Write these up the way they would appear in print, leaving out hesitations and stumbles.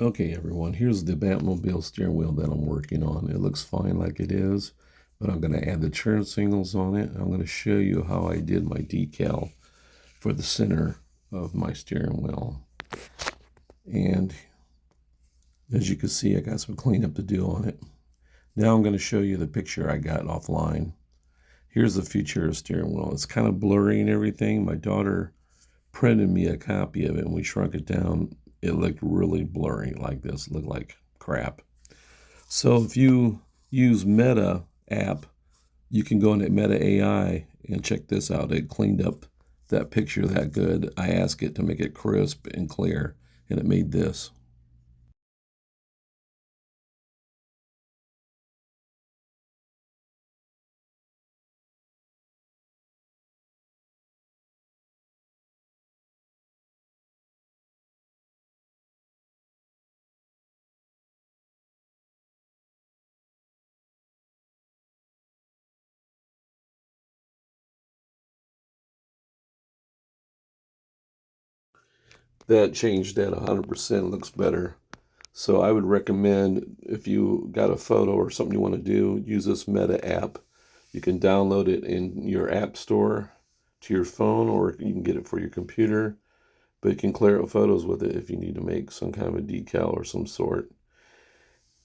Okay, everyone, here's the Batmobile steering wheel that I'm working on. It looks fine like it is, but I'm going to add the turn signals on it. I'm going to show you how I did my decal for the center of my steering wheel. And as you can see, I got some cleanup to do on it. Now I'm going to show you the picture I got offline. Here's the future steering wheel. It's kind of blurry and everything. My daughter printed me a copy of it and we shrunk it down. It looked really blurry like this. It looked like crap. So if you use Meta app, you can go into Meta AI and check this out. It cleaned up that picture that good. I asked it to make it crisp and clear, and it made this. That changed that 100%, looks better. So I would recommend if you got a photo or something you want to do, use this Meta app. You can download it in your app store to your phone, or you can get it for your computer. But you can clear out photos with it if you need to make some kind of a decal or some sort.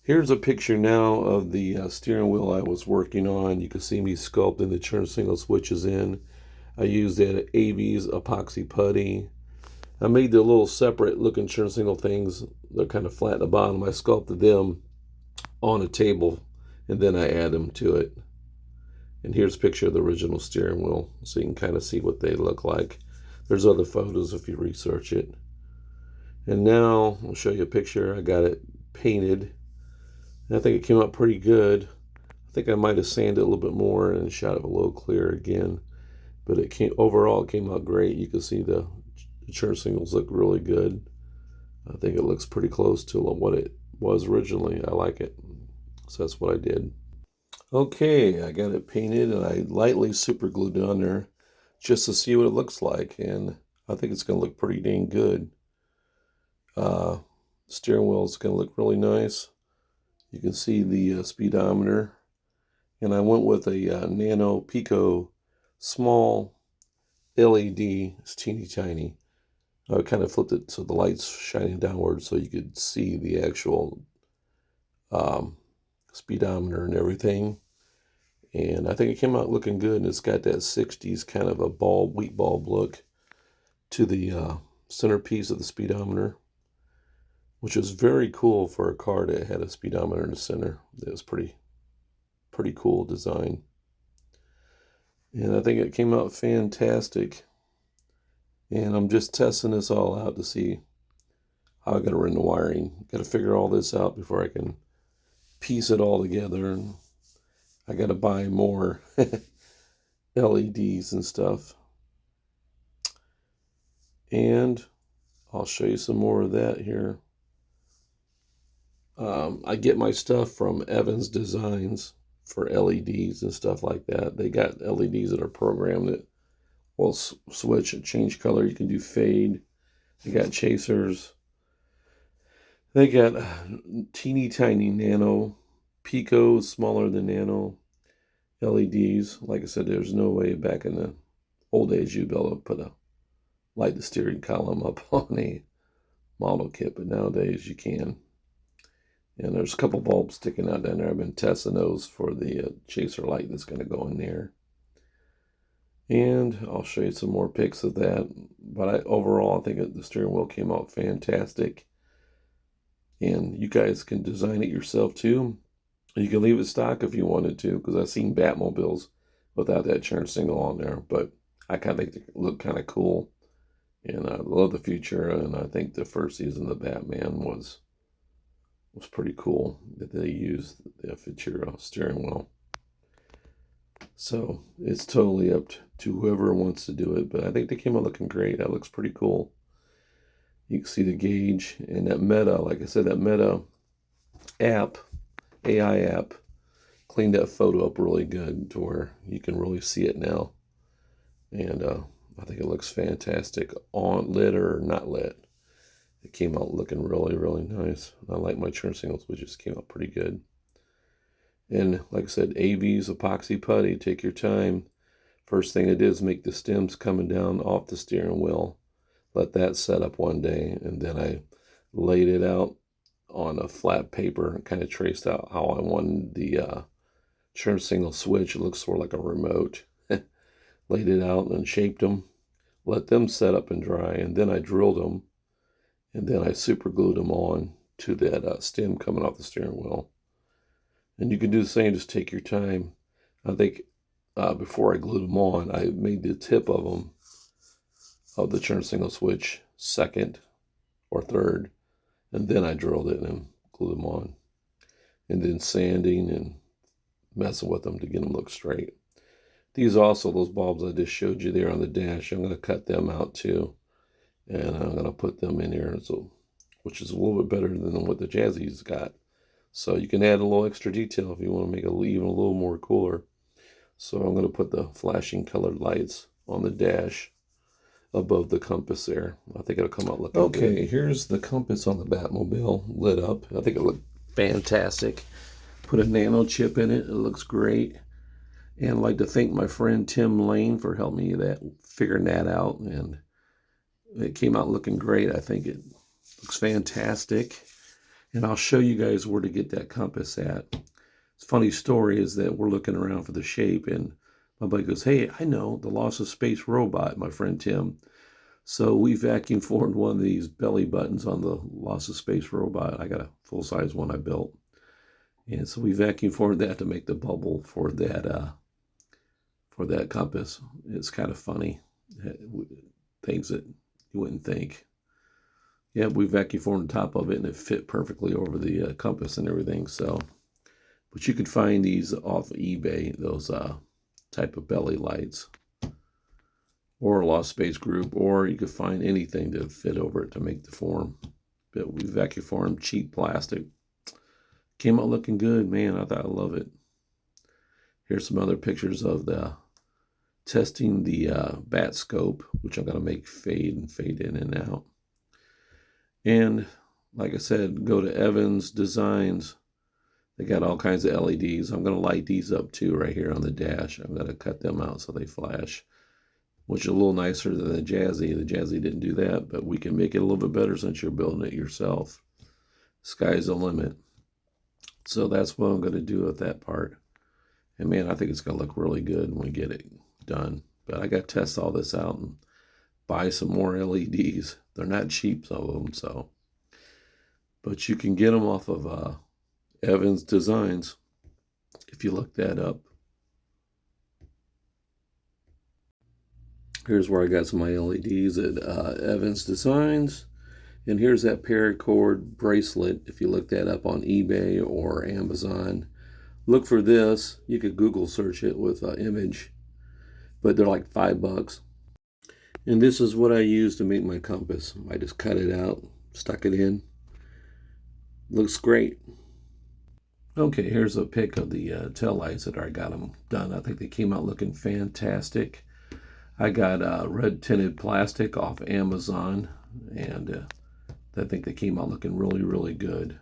Here's a picture now of the steering wheel I was working on. You can see me sculpting the turn signal switches in. I used that AV's epoxy putty. I made the little separate looking turn signal things. They're kind of flat at the bottom. I sculpted them on a table and then I add them to it. And here's a picture of the original steering wheel so you can kind of see what they look like. There's other photos if you research it. And now I'll show you a picture. I got it painted. And I think it came out pretty good. I think I might have sanded it a little bit more and shot it a little clearer again. But overall it came out great. You can see the turn signals look really good. I think it looks pretty close to what it was originally. I like it. So that's what I did. Okay, I got it painted and I lightly super glued it on there just to see what it looks like. And I think it's going to look pretty dang good. Steering wheel is going to look really nice. You can see the speedometer. And I went with a nano pico small LED. It's teeny tiny. I kind of flipped it so the light's shining downward so you could see the actual speedometer and everything. And I think it came out looking good. And it's got that 60s kind of a wheat bulb look to the centerpiece of the speedometer, which was very cool for a car that had a speedometer in the center. It was pretty cool design. And I think it came out fantastic. And I'm just testing this all out to see how I got to run the wiring. Got to figure all this out before I can piece it all together. And I got to buy more LEDs and stuff. And I'll show you some more of that here. I get my stuff from Evans Designs for LEDs and stuff like that. They got LEDs that are programmed that will switch and change color. You can do fade. They got chasers. They got teeny tiny nano, pico, smaller than nano LEDs. Like I said, there's no way back in the old days you'd be able to light the steering column up on a model kit, but nowadays you can. And there's a couple bulbs sticking out down there. I've been testing those for the chaser light that's going to go in there. And I'll show you some more pics of that. But overall, I think the steering wheel came out fantastic. And you guys can design it yourself too. You can leave it stock if you wanted to, because I've seen Batmobiles without that turn signal on there. But I kind of think they look kind of cool. And I love the future. And I think the first season of the Batman was pretty cool that they used the future steering wheel. So it's totally up to whoever wants to do it. But I think they came out looking great. That looks pretty cool. You can see the gauge and that Meta, like I said, that Meta app, AI app, cleaned that photo up really good to where you can really see it now. And I think it looks fantastic on lit or not lit. It came out looking really, really nice. I like my churn singles, which just came out pretty good. And like I said, AV's epoxy putty, take your time. First thing I did is make the stems coming down off the steering wheel. Let that set up one day, and then I laid it out on a flat paper and kind of traced out how I wanted the churn single switch. It looks sort of like a remote. Laid it out and shaped them. Let them set up and dry, and then I drilled them, and then I super glued them on to that stem coming off the steering wheel. And you can do the same, just take your time. I think before I glued them on, I made the tip of them, of the churn single switch, second or third, and then I drilled it and glued them on. And then sanding and messing with them to get them look straight. These also, those bulbs I just showed you there on the dash, I'm going to cut them out too. And I'm going to put them in here, so, which is a little bit better than what the Jazzy's got. So you can add a little extra detail if you want to make it even a little more cooler. So I'm going to put the flashing colored lights on the dash above the compass there. I think it'll come out looking good. Okay, here's the compass on the Batmobile lit up. I think it looked fantastic. Put a nano chip in it. It looks great. And I'd like to thank my friend Tim Lane for helping me figuring that out. And it came out looking great. I think it looks fantastic. And I'll show you guys where to get that compass at. It's a funny story is that we're looking around for the shape, and my buddy goes, hey, I know, the Lost of Space robot, my friend Tim. So we vacuum formed one of these belly buttons on the Lost of Space robot. I got a full-size one I built. And so we vacuum formed that to make the bubble for that compass. It's kind of funny. Things that you wouldn't think. Yeah, we vacuum formed the top of it, and it fit perfectly over the compass and everything. So, but you could find these off eBay, those type of belly lights, or Lost Space Group, or you could find anything to fit over it to make the form. But we vacuum formed cheap plastic. Came out looking good, man. I thought I love it. Here's some other pictures of the testing the bat scope, which I'm going to make fade in and out. And like I said, go to Evans Designs. They got all kinds of LEDs. I'm going to light these up too right here on the dash. I'm going to cut them out so they flash, which is a little nicer than the Jazzy. The Jazzy didn't do that, but we can make it a little bit better since you're building it yourself. Sky's the limit. So that's what I'm going to do with that part. And man, I think it's going to look really good when we get it done. But I got to test all this out and buy some more LEDs. They're not cheap, some of them, so. But you can get them off of Evans Designs if you look that up. Here's where I got some of my LEDs at Evans Designs. And here's that paracord bracelet. If you look that up on eBay or Amazon, look for this. You could Google search it with an image, but they're like $5. And this is what I use to make my compass. I just cut it out, stuck it in. Looks great. Okay, here's a pic of the tail lights that I got them done. I think they came out looking fantastic. I got red tinted plastic off Amazon, and I think they came out looking really, really good.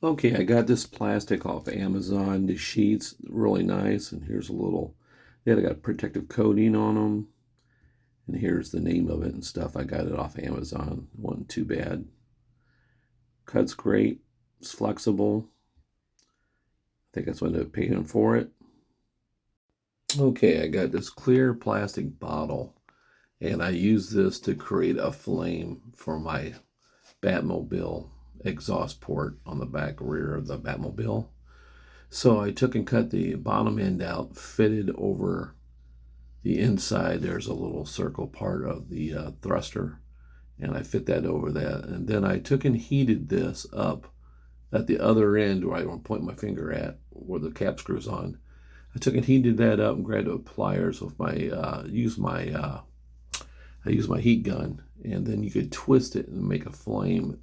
Okay, I got this plastic off Amazon. The sheets, really nice. And here's a little, they got protective coating on them. And here's the name of it and stuff. I got it off Amazon. Wasn't too bad. Cuts great. It's flexible. I think that's what I ended up paying for it. Okay, I got this clear plastic bottle. And I use this to create a flame for my Batmobile exhaust port on the back rear of the Batmobile. So I took and cut the bottom end out, fitted over the inside. There's a little circle part of the thruster, and I fit that over that. And then I took and heated this up at the other end where I want to point my finger at, where the cap screws on. I took and heated that up and grabbed it with pliers with my, I use my heat gun, and then you could twist it and make a flame.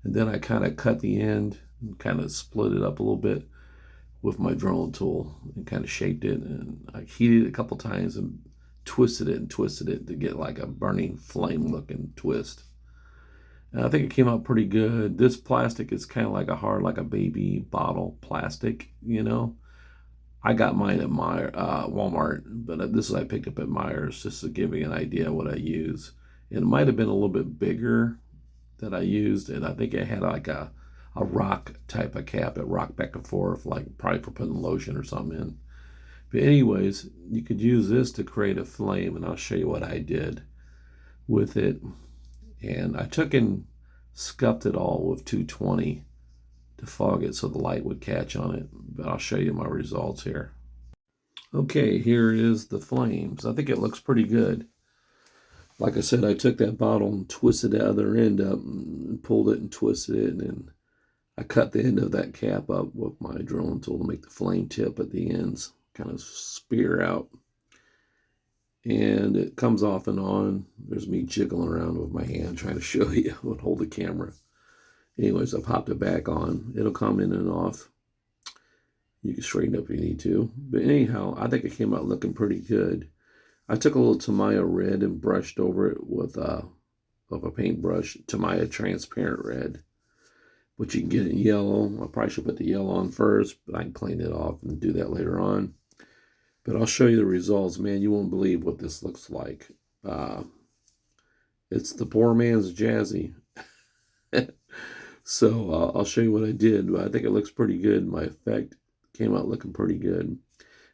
And then I kind of cut the end and kind of split it up a little bit with my drone tool and kind of shaped it. And I heated it a couple times and twisted it to get like a burning flame looking twist. And I think it came out pretty good. This plastic is kind of like like a baby bottle plastic, you know. I got mine at my Walmart, but this is I picked up at Myers just to give you an idea of what I use. It might have been a little bit bigger that I used, and I think it had like a rock type of cap. It rocked back and forth, like probably for putting lotion or something in. But anyways, you could use this to create a flame, and I'll show you what I did with it. And I took and scuffed it all with 220 to fog it so the light would catch on it. But I'll show you my results here. Okay, here is the flames. I think it looks pretty good. Like I said, I took that bottle and twisted the other end up and pulled it and twisted it, and I cut the end of that cap up with my drone tool to make the flame tip at the ends kind of spear out. And it comes off and on. There's me jiggling around with my hand trying to show you and hold the camera. Anyways, I popped it back on. It'll come in and off. You can straighten it up if you need to. But anyhow, I think it came out looking pretty good. I took a little Tamiya red and brushed over it with a paintbrush, Tamiya transparent red. But you can get it in yellow. I probably should put the yellow on first, but I can clean it off and do that later on. But I'll show you the results. Man, you won't believe what this looks like. It's the poor man's Jazzy. So I'll show you what I did. But I think it looks pretty good. My effect came out looking pretty good.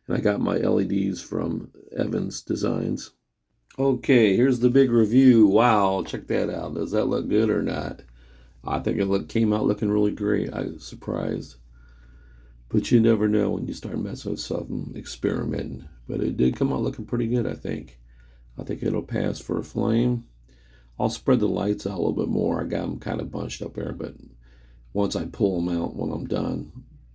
And I got my LEDs from Evans Designs. Okay, here's the big review. Wow, check that out. Does that look good or not? I think it came out looking really great. I was surprised. But you never know when you start messing with something, experimenting. But it did come out looking pretty good, I think. I think it'll pass for a flame. I'll spread the lights out a little bit more. I got them kind of bunched up there, but once I pull them out when I'm done.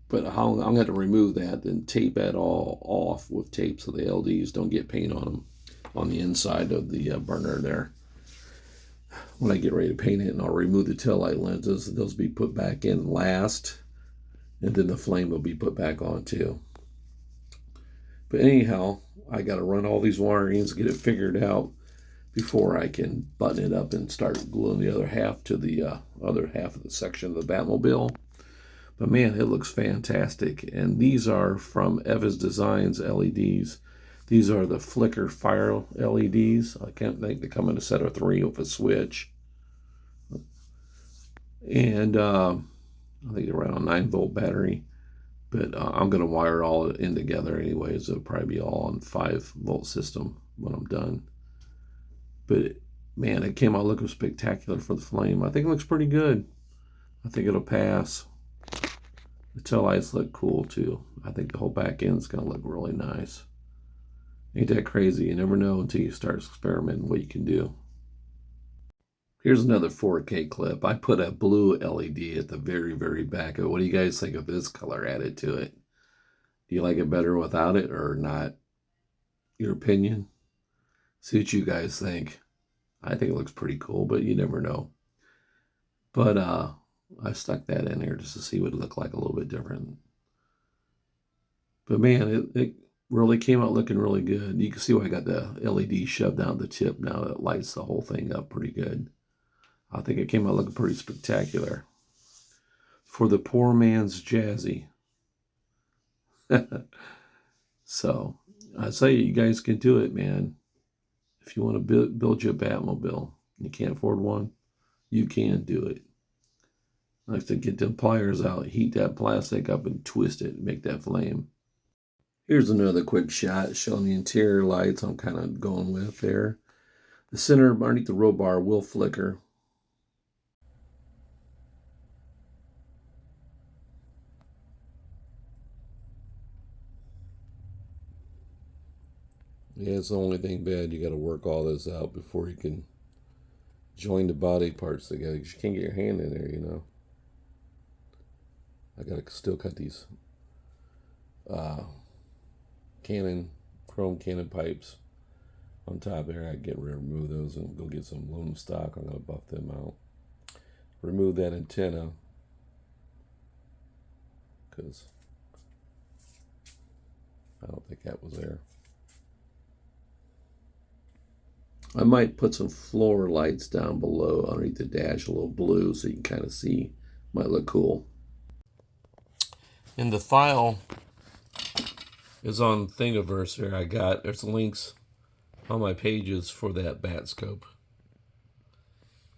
But I'm going to have to remove that, then tape that all off with tape so the LEDs don't get paint on them on the inside of the burner there. When I get ready to paint it, and I'll remove the tail light lenses, and those will be put back in last. And then the flame will be put back on too. But anyhow, I got to run all these wirings, get it figured out before I can button it up and start gluing the other half to the other half of the section of the Batmobile. But man, it looks fantastic. And these are from Evans Designs LEDs. These are the flicker fire LEDs. I can't think they come in a set of 3 with a switch. And I think they run on 9-volt battery, but I'm going to wire it all in together anyways. It'll probably be all on 5-volt system when I'm done. But man, it came out looking spectacular for the flame. I think it looks pretty good. I think it'll pass. The tail lights look cool too. I think the whole back end's going to look really nice. Ain't that crazy? You never know until you start experimenting what you can do. Here's another 4K clip. I put a blue LED at the very, very back of it. What do you guys think of this color added to it? Do you like it better without it or not? Your opinion? See what you guys think. I think it looks pretty cool, but you never know. But I stuck that in here just to see what it looked like a little bit different. But man, it really came out looking really good. You can see why I got the LED shoved down the tip now. That lights the whole thing up pretty good. I think it came out looking pretty spectacular. For the poor man's Jazzy. So, I say you guys can do it, man. If you want to build you a Batmobile, you can't afford one, you can do it. I like to get them pliers out, heat that plastic up, and twist it and make that flame. Here's another quick shot showing the interior lights I'm kind of going with there. The center underneath the row bar will flicker. Yeah, it's the only thing bad. You got to work all this out before you can join the body parts together. You can't get your hand in there, you know. I got to still cut these chrome Canon pipes on top there. I get rid of remove those and go get some aluminum stock. I'm going to buff them out. Remove that antenna. because I don't think that was there. I might put some floor lights down below underneath the dash, a little blue, so you can kind of see. Might look cool. And the file is on Thingaverse here. There's links on my pages for that bat scope.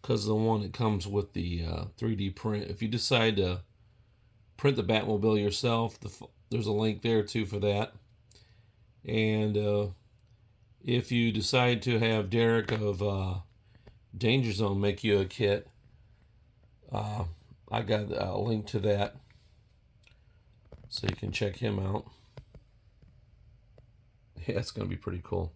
Because the one that comes with the 3D print. If you decide to print the Batmobile yourself, there's a link there too for that. And if you decide to have Derek of Danger Zone make you a kit, I got a link to that, so you can check him out. Yeah, it's going to be pretty cool.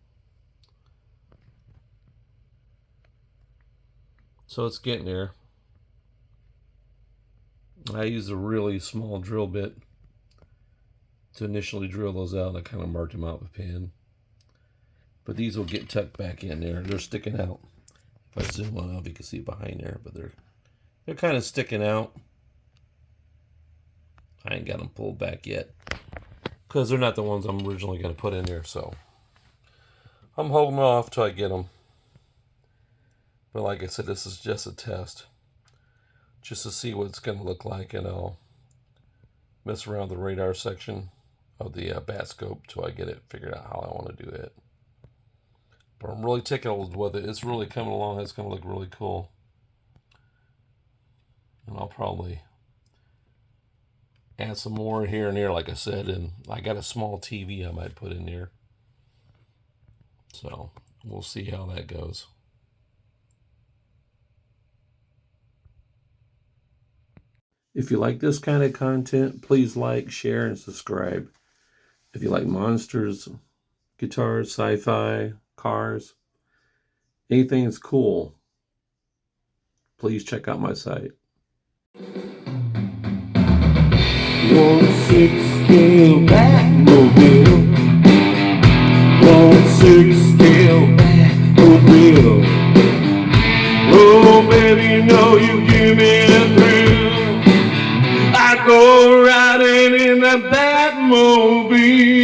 So it's getting there. I used a really small drill bit to initially drill those out. I kind of marked them out with a pen. But these will get tucked back in there. They're sticking out. If I zoom on out, you can see behind there, but they're kind of sticking out. I ain't got them pulled back yet because they're not the ones I'm originally going to put in there. So I'm holding off till I get them. But like I said, this is just a test, just to see what it's going to look like, and I'll mess around with the radar section of the bat scope till I get it figured out how I want to do it. But I'm really tickled with it. It's really coming along. It's going to look really cool. And I'll probably add some more here and there, like I said. And I got a small TV I might put in there. So we'll see how that goes. If you like this kind of content, please like, share, and subscribe. If you like monsters, guitars, sci-fi, cars, anything that's cool, please check out my site. 1/6 scale Batmobile. 1/6 scale Batmobile. Oh, baby, you know you give me a thrill. I go riding in the Batmobile.